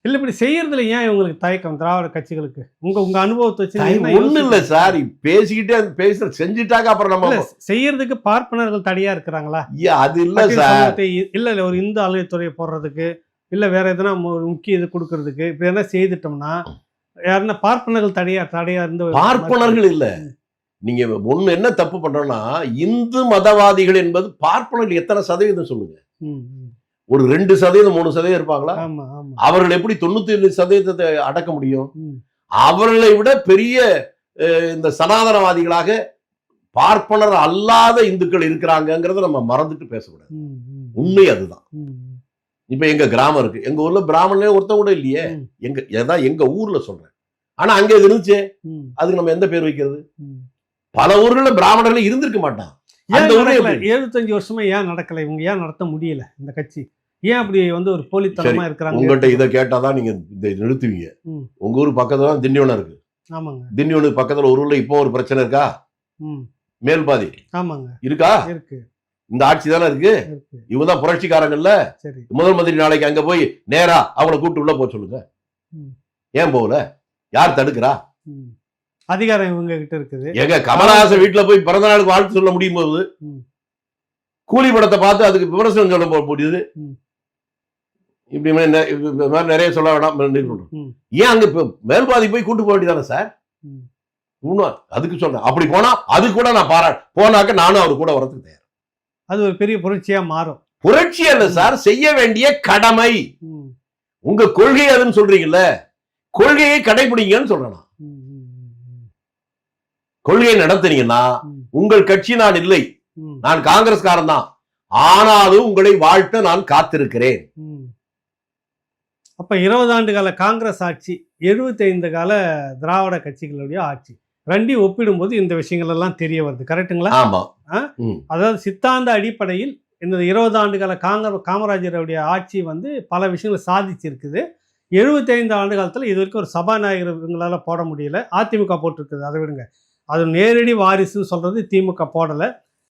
இல்ல இப்படி செய்யறதுல ஏன் இவங்களுக்கு தயக்கம் திராவிட கட்சிகளுக்கு? உங்க அனுபவத்தை வச்சு ஒண்ணு இல்ல சார், பேசிக்கிட்டே பேசுற செஞ்சுட்டாங்க அப்புறம் நம்ம செய்யறதுக்கு பார்ப்பனர்கள் தடையா இருக்கிறாங்களா? அது இல்ல சார். இல்ல ஒரு இந்து அறநிலையத்துறையை போடுறதுக்கு இல்ல வேற எதனா முக்கிய இது கொடுக்கறதுக்கு இப்படி என்ன செய்துட்டோம்னா யாருன்னா பார்ப்பனர்கள் தடையா இருந்து பார்ப்பனர்கள் இல்ல. நீங்க ஒண்ணு என்ன தப்பு பண்றோம்னா, இந்து மதவாதிகள் என்பது பார்ப்பனர்கள் எத்தனை சதவீதம் சொல்லுங்க? ஒரு 2% 3% இருப்பாங்களா? அவர்கள் எப்படி 95% அடக்க முடியும்? அவர்களை விட பெரிய இந்த சனாதனவாதிகளாக பார்ப்பனர் அல்லாத இந்துக்கள் இருக்கிறாங்கிறத நம்ம மறந்துட்டு பேசக்கூடாது. உண்மை அதுதான். இப்ப எங்க கிராமம் இருக்கு, எங்க ஊர்ல பிராமணனே ஒருத்தன் கூட இல்லையே. எங்க ஊர்ல சொல்றேன். ஆனா அங்க இது இருந்துச்சு, அதுக்கு நம்ம எந்த பேர் வைக்கிறது? பல ஊர்ல பிராமணர்கள் இருந்திருக்க மாட்டான். 75 வருஷமா ஏன் நடக்கல? இவங்க ஏன் நடத்த முடியல இந்த கட்சி? ஏன் அப்படி ஒரு போலித்தனமா இருக்கிறாங்க? உங்கள்கிட்ட இதை கேட்டாதான் நீங்க இதை நிறுத்துவீங்க. உங்க ஊர் பக்கத்துல தான் திண்டிவனம் இருக்கு. ஆமாங்க. திண்டிவனுக்கு பக்கத்துல ஒரு ஊர்ல இப்போ ஒரு பிரச்சனை இருக்கா? மேல் பாதி ஆமாங்க இருக்கா? இருக்கு. இந்த ஆட்சி தானே இருக்கு. இவங்க தான் புரட்சிக்காரங்கல்ல. முதல் மந்திரி நாளைக்கு அங்க போய் நேரா அவங்கள கூப்பிட்டு உள்ள போக சொல்லுங்க. ஏன் போகல? யார் தடுக்கிறா? அதிகாரம் இவங்க கிட்ட இருக்குது. எங்க கமலஹாசன் வீட்டுல போய் பிறந்த நாளுக்கு வாழ்த்து சொல்ல முடியும் போது கூலி படத்தை பார்த்து அதுக்கு விமர்சனம் சொல்ல முடியுது. இப்படி நிறைய சொல்ல வேண்டாம். ஏன் அங்க மேல்பாதி போய் கூட்டு போக வேண்டியதானே சார்? அதுக்கு சொல்றேன். அப்படி போனா அது கூட நான் போனாக்க நானும் அவரு கூட வரதுக்கு தயார். அது ஒரு பெரிய புரட்சியா மாறும். புரட்சி அல்ல சார், செய்ய வேண்டிய கடமை. உங்க கொள்கை அதுன்னு சொல்றீங்கல்ல, கொள்கையை கடைபிடிங்கன்னு சொல்றேன். கொள்கையை நடத்துனீங்கன்னா உங்கள் கட்சி நான் இல்லை, நான் காங்கிரஸ்காரன் தான், ஆனாலும் உங்களை வாழ்த்த நான் காத்திருக்கிறேன். அப்ப 20 ஆண்டு கால காங்கிரஸ் ஆட்சி, 75 கால திராவிட கட்சிகளுடைய ஆட்சி ரெண்டையும் ஒப்பிடும்போது இந்த விஷயங்கள் எல்லாம் தெரிய வருது. கரெக்டுங்களா? ஆமா. அதாவது சித்தாந்த அடிப்படையில் இந்த 20 ஆண்டு கால காமராஜருடைய ஆட்சி பல விஷயங்களை சாதிச்சிருக்குது. 75 ஆண்டு காலத்தில் இது வரைக்கும் ஒரு சபாநாயகர் இவங்களால போட முடியல. அதிமுக போட்டிருக்குது, அதை விடுங்க. அது நேரடி வாரிசுன்னு சொல்றது திமுக போடலை.